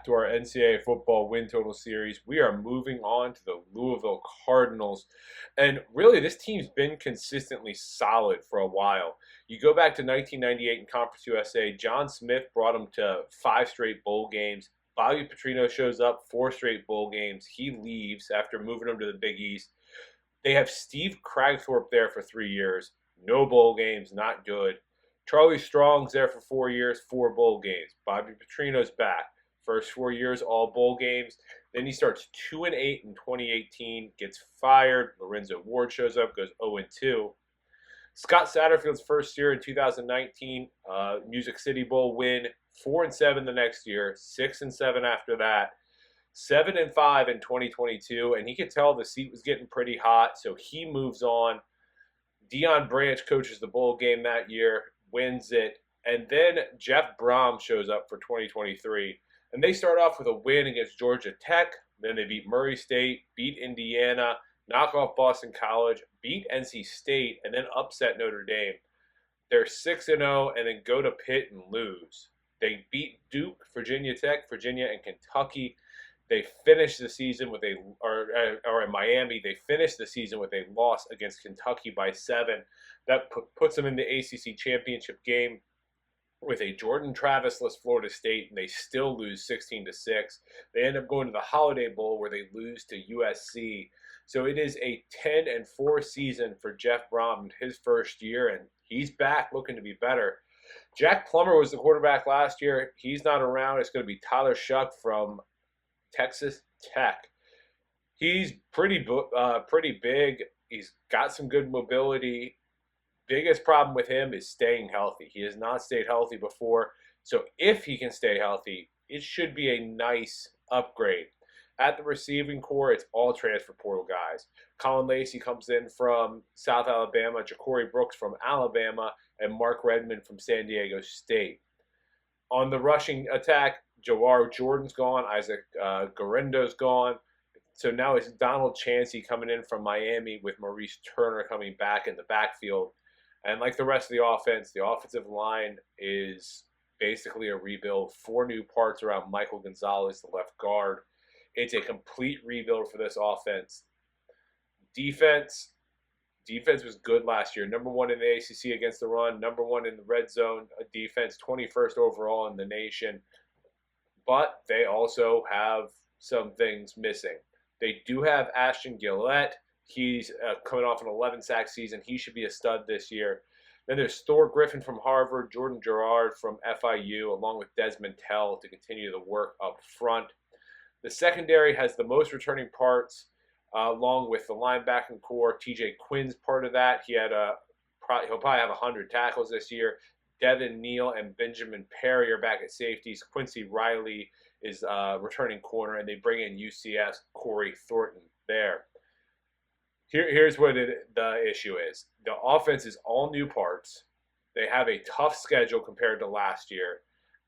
to our NCAA football win total series. We are moving on to the Louisville Cardinals. And really, this team's been consistently solid for a while. You go back to 1998 in Conference USA, John Smith brought them to 5 straight bowl games. Bobby Petrino shows up, 4 straight bowl games. He leaves after moving them to the Big East. They have Steve Cragthorpe there for 3 years. No bowl games, not good. Charlie Strong's there for 4 years, 4 bowl games. Bobby Petrino's back. First 4 years, all bowl games. Then he starts 2-8 in 2018, gets fired. Lorenzo Ward shows up, goes 0-2. Scott Satterfield's first year in 2019, Music City Bowl win, 4-7 the next year, 6-7 after that, 7-5 in 2022, and he could tell the seat was getting pretty hot, so he moves on. Deion Branch coaches the bowl game that year, wins it, and then Jeff Brom shows up for 2023, and they start off with a win against Georgia Tech. Then they beat Murray State, beat Indiana, knock off Boston College, beat NC State, and then upset Notre Dame. They're 6-0 and then go to Pitt and lose. They beat Duke, Virginia Tech, Virginia, and Kentucky. They finished the season with or in Miami, they finished the season with a loss against Kentucky by 7. That puts them in the ACC championship game with a Jordan Travis-less Florida State, and they still lose 16-6. They end up going to the Holiday Bowl where they lose to USC. So it is a 10-4 season for Jeff Brom in his first year, and he's back looking to be better. Jack Plummer was the quarterback last year. He's not around. It's going to be Tyler Shuck from Texas Tech. He's pretty big. He's got some good mobility. Biggest problem with him is staying healthy. He has not stayed healthy before. So if he can stay healthy, it should be a nice upgrade. At the receiving core, it's all transfer portal guys. Colin Lacey comes in from South Alabama, Ja'Cory Brooks from Alabama, and Mark Redmond from San Diego State. On the rushing attack, Jawar Jordan's gone, Isaac Garendo's gone. So now it's Donald Chancey coming in from Miami with Maurice Turner coming back in the backfield. And like the rest of the offense, the offensive line is basically a rebuild. 4 new parts around Michael Gonzalez, the left guard. It's a complete rebuild for this offense. Defense was good last year. Number 1 in the ACC against the run. Number 1 in the red zone defense. 21st overall in the nation. But they also have some things missing. They do have Ashton Gillette. He's coming off an 11-sack season. He should be a stud this year. Then there's Thor Griffin from Harvard, Jordan Gerard from FIU, along with Desmond Tell to continue the work up front. The secondary has the most returning parts, along with the linebacking core. TJ Quinn's part of that. He'll probably have 100 tackles this year. Devin Neal and Benjamin Perry are back at safeties. Quincy Riley is returning corner, and they bring in UCF's Corey Thornton there. Here's what the issue is. The offense is all new parts. They have a tough schedule compared to last year,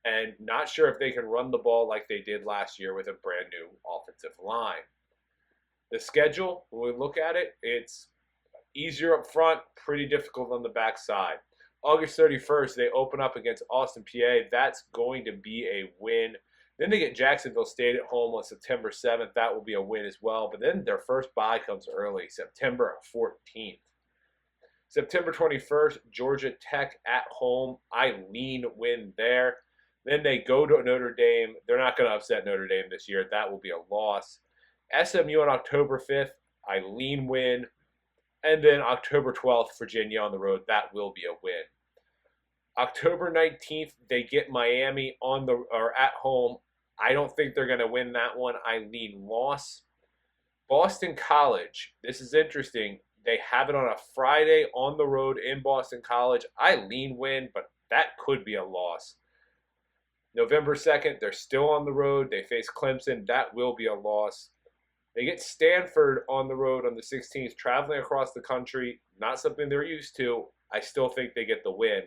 and not sure if they can run the ball like they did last year with a brand new offensive line. The schedule, when we look at it, it's easier up front, pretty difficult on the backside. August 31st, they open up against Austin, PA. That's going to be a win. Then they get Jacksonville State at home on September 7th. That will be a win as well. But then their first bye comes early, September 14th. September 21st, Georgia Tech at home. I lean win there. Then they go to Notre Dame. They're not going to upset Notre Dame this year. That will be a loss. SMU on October 5th. I lean win. And then October 12th, Virginia on the road. That will be a win. October 19th, they get Miami at home. I don't think they're going to win that one. I lean loss. Boston College. This is interesting. They have it on a Friday on the road in Boston College. I lean win, but that could be a loss. November 2nd, they're still on the road. They face Clemson. That will be a loss. They get Stanford on the road on the 16th, traveling across the country. Not something they're used to. I still think they get the win.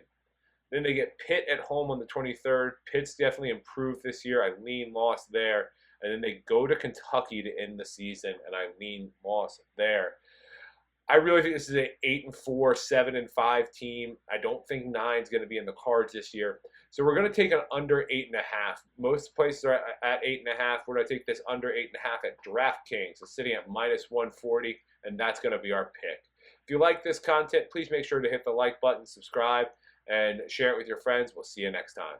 Then they get Pitt at home on the 23rd. Pitt's definitely improved this year. I lean loss there. And then they go to Kentucky to end the season, and I lean loss there. I really think this is an 8-4, 7-5 team. I don't think 9 is going to be in the cards this year. So we're going to take an under 8.5. Most places are at 8.5. We're going to take this under 8.5 at DraftKings. It's sitting at -140, and that's going to be our pick. If you like this content, please make sure to hit the like button, subscribe, and share it with your friends. We'll see you next time.